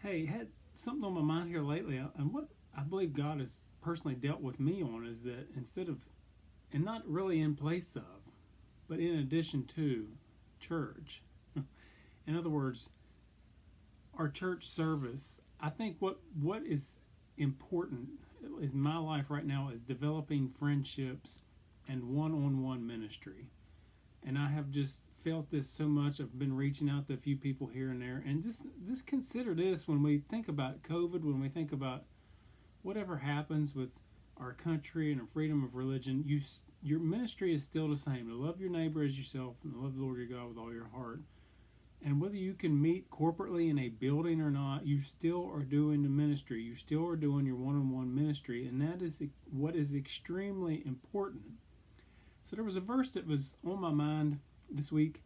Hey, had something on my mind here lately, and what I believe God has personally dealt with me on is that instead of, and not really in place of, but in addition to church. In other words, our church service. I think what is important in my life right now is developing friendships and one-on-one ministry. And I have just felt this so much. I've been reaching out to a few people here and there, and just consider this when we think about COVID, when we think about whatever happens with our country and our freedom of religion. Your ministry is still the same: to love your neighbor as yourself, and to love the Lord your God with all your heart. And whether you can meet corporately in a building or not, you still are doing the ministry. You still are doing your one-on-one ministry, and that is what is extremely important. So there was a verse that was on my mind this week.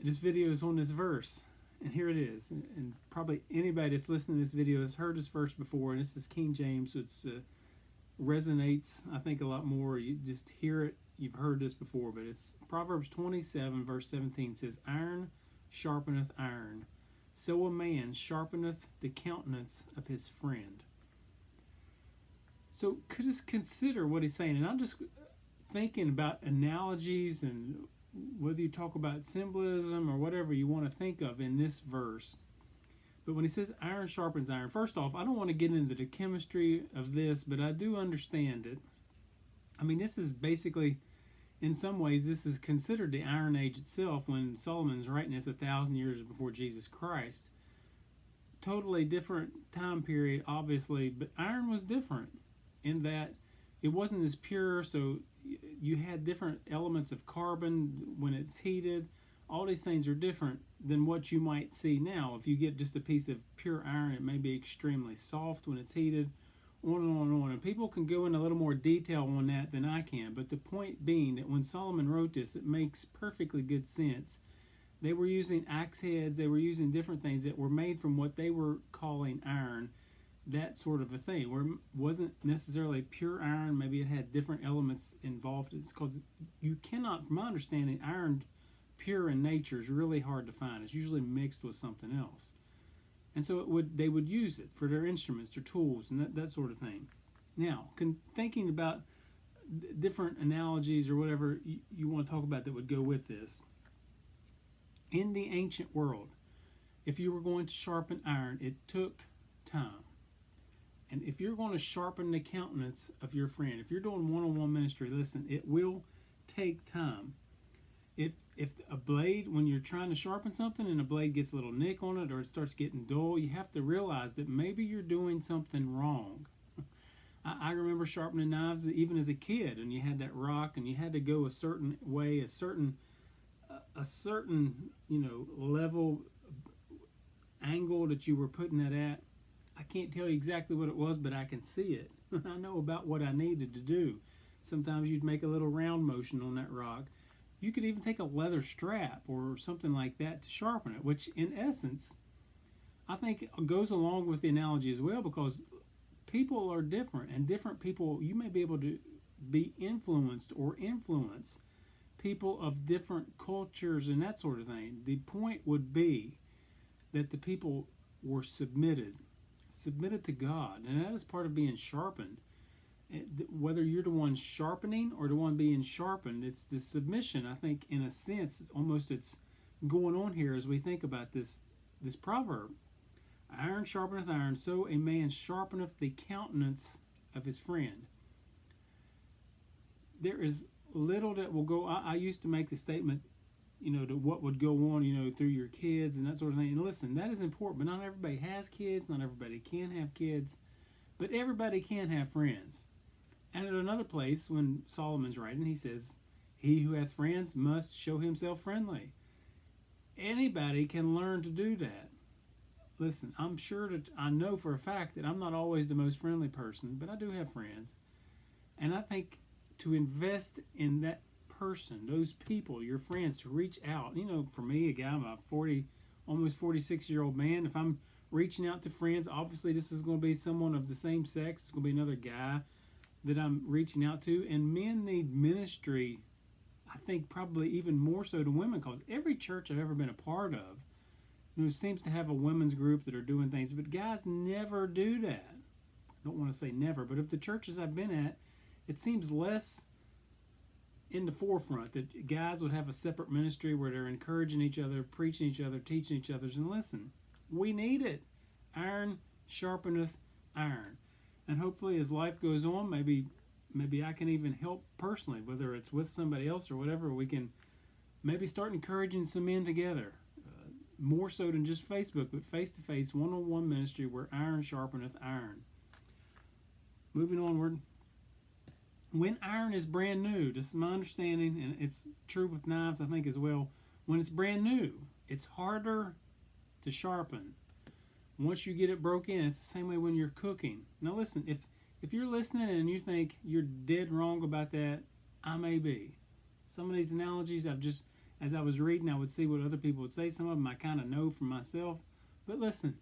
This video is on this verse, and here it is. And probably anybody that's listening to this video has heard this verse before, and this is King James, so it resonates, I think, a lot more. You just hear it. You've heard this before, but it's Proverbs 27, verse 17 says, "Iron sharpeneth iron, so a man sharpeneth the countenance of his friend." So just consider what he's saying, and I'm just thinking about analogies and whether you talk about symbolism or whatever you want to think of in this verse. But when he says iron sharpens iron, first off, I don't want to get into the chemistry of this, but I do understand it. I mean, this is basically, in some ways, this is considered the Iron Age itself when Solomon's writing this 1,000 years before Jesus Christ. Totally different time period, obviously, but iron was different in that it wasn't as pure, so you had different elements of carbon when it's heated. All these things are different than what you might see now. If you get just a piece of pure iron, it may be extremely soft when it's heated, on and on and on. And people can go in a little more detail on that than I can. But the point being that when Solomon wrote this, it makes perfectly good sense. They were using axe heads. They were using different things that were made from what they were calling iron, that sort of a thing. Where it wasn't necessarily pure iron. Maybe it had different elements involved. It's because you cannot, from my understanding, iron pure in nature is really hard to find. It's usually mixed with something else. And so they would use it for their instruments, their tools, and that sort of thing. Now, thinking about different analogies or whatever you want to talk about that would go with this. In the ancient world, if you were going to sharpen iron, it took time. And if you're going to sharpen the countenance of your friend, if you're doing one-on-one ministry, listen, it will take time. If a blade, when you're trying to sharpen something and a blade gets a little nick on it or it starts getting dull, you have to realize that maybe you're doing something wrong. I remember sharpening knives even as a kid, and you had that rock and you had to go a certain way, a certain level angle that you were putting that at. I can't tell you exactly what it was, but I can see it. I know about what I needed to do. Sometimes you'd make a little round motion on that rock. You could even take a leather strap or something like that to sharpen it, which in essence, I think goes along with the analogy as well, because people are different, and different people, you may be able to be influenced or influence people of different cultures and that sort of thing. The point would be that the people were submitted to God, and that is part of being sharpened. Whether you're the one sharpening or the one being sharpened, it's the submission. I think in a sense it's going on here as we think about this proverb. Iron sharpeneth iron, so a man sharpeneth the countenance of his friend. There is little that will go. I used to make the statement, to what would go on, through your kids and that sort of thing. And listen, that is important, but not everybody has kids, not everybody can have kids, but everybody can have friends. And at another place, when Solomon's writing, he says, "He who hath friends must show himself friendly." Anybody can learn to do that. Listen, I know for a fact that I'm not always the most friendly person, but I do have friends. And I think to invest in that person, those people, your friends, to reach out. For me, a guy, I'm a almost 46-year-old man. If I'm reaching out to friends, obviously this is going to be someone of the same sex. It's going to be another guy that I'm reaching out to. And men need ministry, I think probably even more so than women, because every church I've ever been a part of, seems to have a women's group that are doing things, but guys never do that. I don't want to say never, but of the churches I've been at, it seems less in the forefront that guys would have a separate ministry where they're encouraging each other, preaching each other, teaching each other. And listen, we need it. Iron sharpeneth iron. And hopefully as life goes on, maybe I can even help personally, whether it's with somebody else or whatever. We can maybe start encouraging some men together, more so than just Facebook, but face-to-face, one-on-one ministry where iron sharpeneth iron. Moving onward. When iron is brand new, this is my understanding, and it's true with knives, I think, as well. When it's brand new, it's harder to sharpen. Once you get it broke in, it's the same way when you're cooking. Now listen, if you're listening and you think you're dead wrong about that, I may be. Some of these analogies as I was reading, I would see what other people would say. Some of them I kind of know for myself. But listen,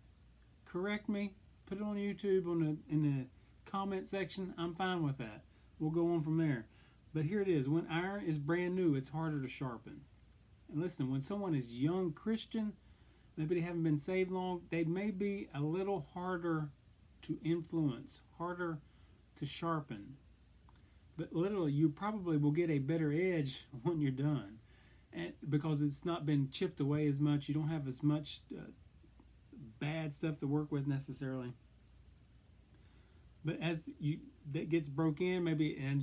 correct me, put it on YouTube in the comment section. I'm fine with that. We'll go on from there. But here it is. When iron is brand new, it's harder to sharpen. And listen, when someone is young Christian, maybe they haven't been saved long, they may be a little harder to influence, harder to sharpen. But literally, you probably will get a better edge when you're done. And because it's not been chipped away as much, you don't have as much bad stuff to work with necessarily. But as that gets broke in, maybe, and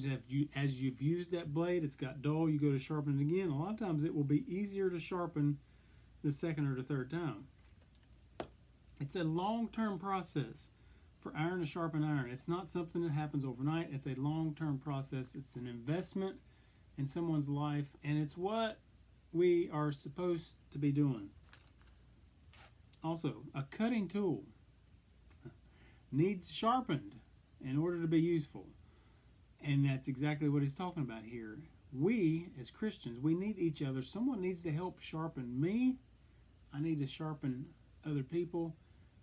as you've used that blade, it's got dull, you go to sharpen it again. A lot of times it will be easier to sharpen the second or the third time. It's a long-term process for iron to sharpen iron. It's not something that happens overnight. It's a long-term process. It's an investment in someone's life, and it's what we are supposed to be doing. Also, a cutting tool needs sharpened in order to be useful. And that's exactly what he's talking about here. We, as Christians, we need each other. Someone needs to help sharpen me. I need to sharpen other people.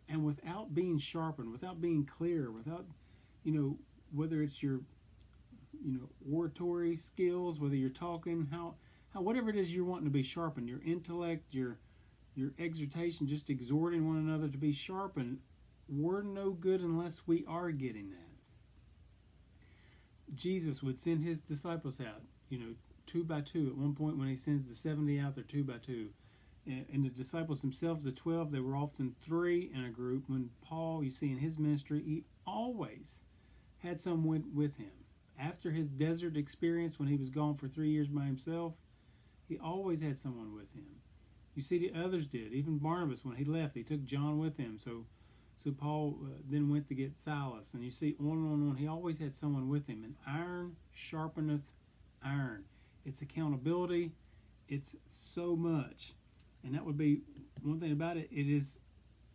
And without being sharpened, without being clear, without, whether it's your, oratory skills, whether you're talking, how whatever it is you're wanting to be sharpened, your intellect, your exhortation, just exhorting one another to be sharpened, we're no good unless we are getting that. Jesus would send his disciples out, 2 by 2. At one point when he sends the 70 out, they're 2 by 2. And the disciples themselves, the 12, they were often 3 in a group. When Paul, you see in his ministry, he always had someone with him. After his desert experience, when he was gone for 3 years by himself, he always had someone with him. You see the others did. Even Barnabas, when he left, he took John with him. So Paul then went to get Silas. And you see on and on. He always had someone with him. And iron sharpeneth iron. It's accountability. It's so much. And that would be one thing about it. It is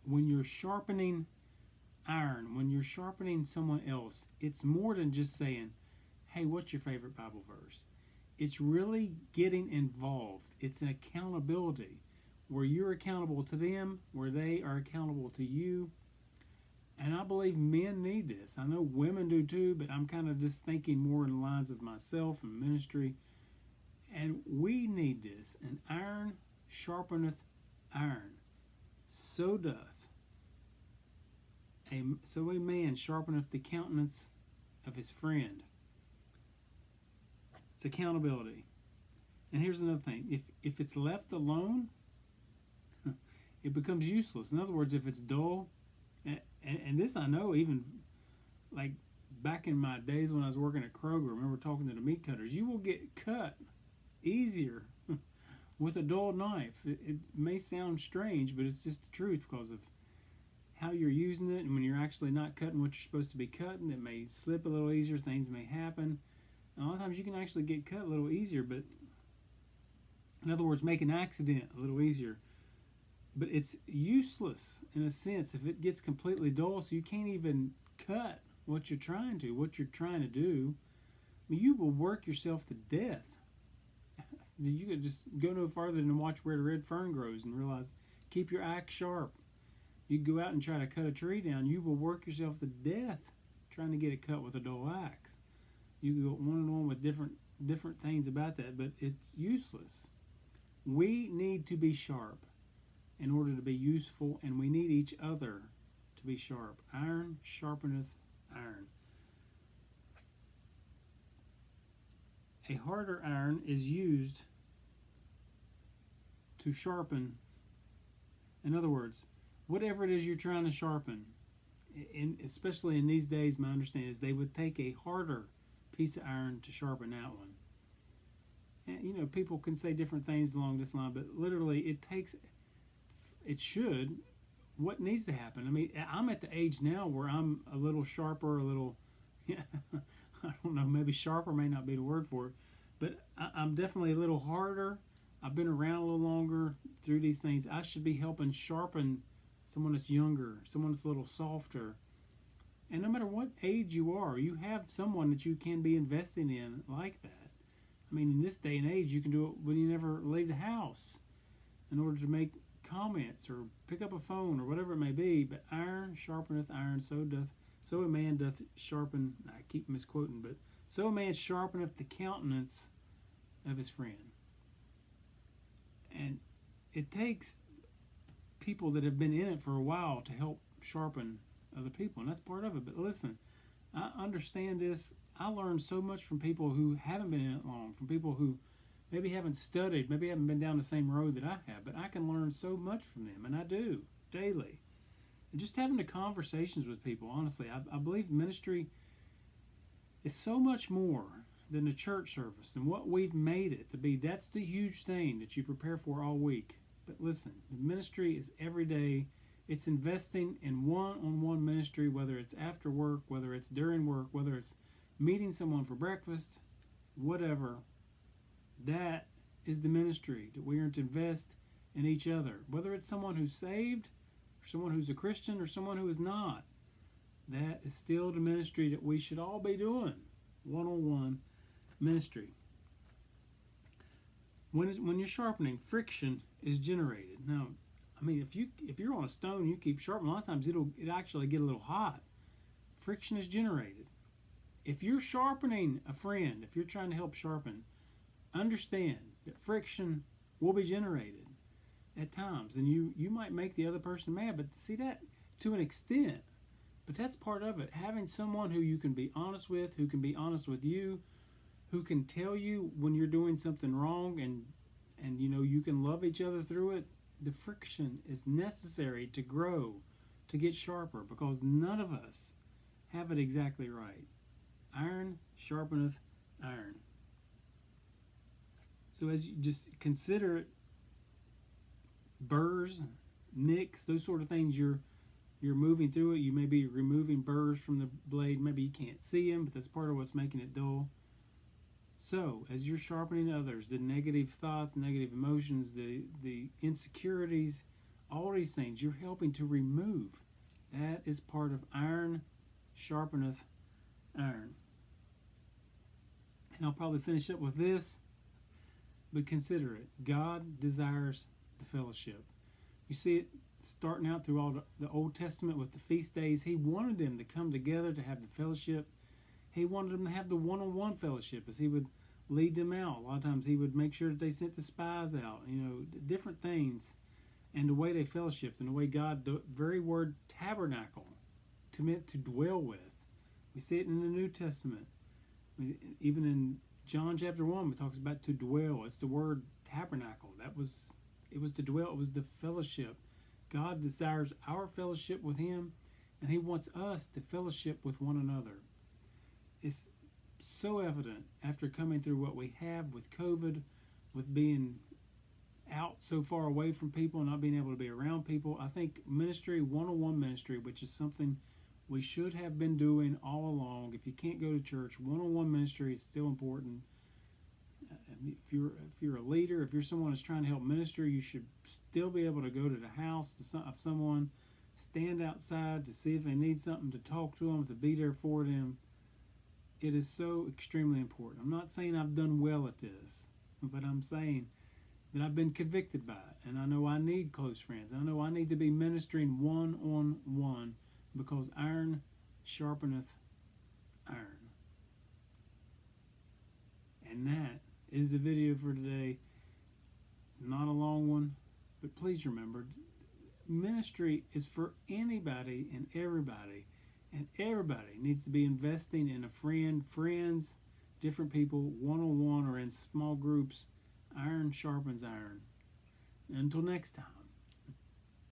when you're sharpening iron, when you're sharpening someone else, it's more than just saying, hey, what's your favorite Bible verse? It's really getting involved. It's an accountability where you're accountable to them, where they are accountable to you. And I believe men need this. I know women do too, but I'm kind of just thinking more in the lines of myself and ministry. And we need this. And iron sharpeneth iron. So doth a man sharpeneth the countenance of his friend. It's accountability. And here's another thing. If it's left alone, it becomes useless. In other words, if it's dull, and this I know even like back in my days when I was working at Kroger, I remember talking to the meat cutters, you will get cut easier with a dull knife. It may sound strange, but it's just the truth because of how you're using it. And when you're actually not cutting what you're supposed to be cutting, it may slip a little easier. Things may happen. And a lot of times you can actually get cut a little easier, but in other words, make an accident a little easier. But it's useless in a sense if it gets completely dull, so you can't even cut what you're trying to do. I mean, you will work yourself to death. You could just go no farther than watch where the red fern grows and realize, keep your axe sharp. You go out and try to cut a tree down, you will work yourself to death trying to get it cut with a dull axe. You can go on and on with different things about that, but it's useless. We need to be sharp. in order to be useful, and we need each other to be sharp. Iron sharpeneth iron. A harder iron is used to sharpen. In other words, whatever it is you're trying to sharpen, especially in these days, my understanding is they would take a harder piece of iron to sharpen that one. And, you know, people can say different things along this line, but literally what needs to happen? I mean, I'm at the age now where I'm a little sharper, I don't know, maybe sharper may not be the word for it, but I'm definitely a little harder. I've been around a little longer through these things. I should be helping sharpen someone that's younger, someone that's a little softer. And no matter what age you are, you have someone that you can be investing in like that. I mean, in this day and age, you can do it when you never leave the house in order to make comments or pick up a phone or whatever it may be. But iron sharpeneth iron, so a man doth sharpen. I keep misquoting, but so a man sharpeneth the countenance of his friend. And it takes people that have been in it for a while to help sharpen other people, and that's part of it. But listen, I understand this. I learned so much from people who haven't been in it long, from people who maybe haven't studied, maybe haven't been down the same road that I have, but I can learn so much from them, and I do daily. And just having the conversations with people, honestly, I believe ministry is so much more than a church service and what we've made it to be. That's the huge thing that you prepare for all week. But listen, the ministry is every day. It's investing in one-on-one ministry, whether it's after work, whether it's during work, whether it's meeting someone for breakfast, whatever. That is the ministry that we are to invest in each other. Whether it's someone who's saved, or someone who's a Christian, or someone who is not. That is still the ministry that we should all be doing. One-on-one ministry. When you're sharpening, friction is generated. Now, I mean, if you're on a stone, you keep sharpening. A lot of times it'll actually get a little hot. Friction is generated. If you're sharpening a friend, if you're trying to help sharpen, understand that friction will be generated at times, and you might make the other person mad. But see, that to an extent, but that's part of it. Having someone who you can be honest with, who can be honest with you, who can tell you when you're doing something wrong, and you know, you can love each other through it. The friction is necessary to grow, to get sharper, because none of us have it exactly right. Iron sharpeneth iron. So as you just consider it, burrs, nicks, those sort of things, you're moving through it. You may be removing burrs from the blade. Maybe you can't see them, but that's part of what's making it dull. So, as you're sharpening others, the negative thoughts, negative emotions, the insecurities, all these things, you're helping to remove. That is part of iron sharpeneth iron. And I'll probably finish up with this, but consider it. God desires the fellowship. You see it starting out through all the Old Testament with the feast days. He wanted them to come together to have the fellowship. He wanted them to have the one-on-one fellowship as he would lead them out. A lot of times he would make sure that they sent the spies out, you know, different things. And the way they fellowshiped and the way God, the very word tabernacle, meant to dwell with. We see it in the New Testament. Even in John chapter 1, it talks about to dwell. It's the word tabernacle. It was to dwell. It was the fellowship. God desires our fellowship with him, and he wants us to fellowship with one another. It's so evident after coming through what we have with COVID, with being out so far away from people, not being able to be around people. I think ministry, one-on-one ministry, which is something we should have been doing all along. If you can't go to church, one-on-one ministry is still important. If you're a leader, if you're someone that's trying to help minister, you should still be able to go to the house of someone, stand outside to see if they need something, to talk to them, to be there for them. It is so extremely important. I'm not saying I've done well at this, but I'm saying that I've been convicted by it, and I know I need close friends. I know I need to be ministering one-on-one, because iron sharpeneth iron. And that is the video for today. Not a long one, but please remember, ministry is for anybody and everybody. And everybody needs to be investing in a friend, friends, different people, one-on-one or in small groups. Iron sharpens iron. Until next time.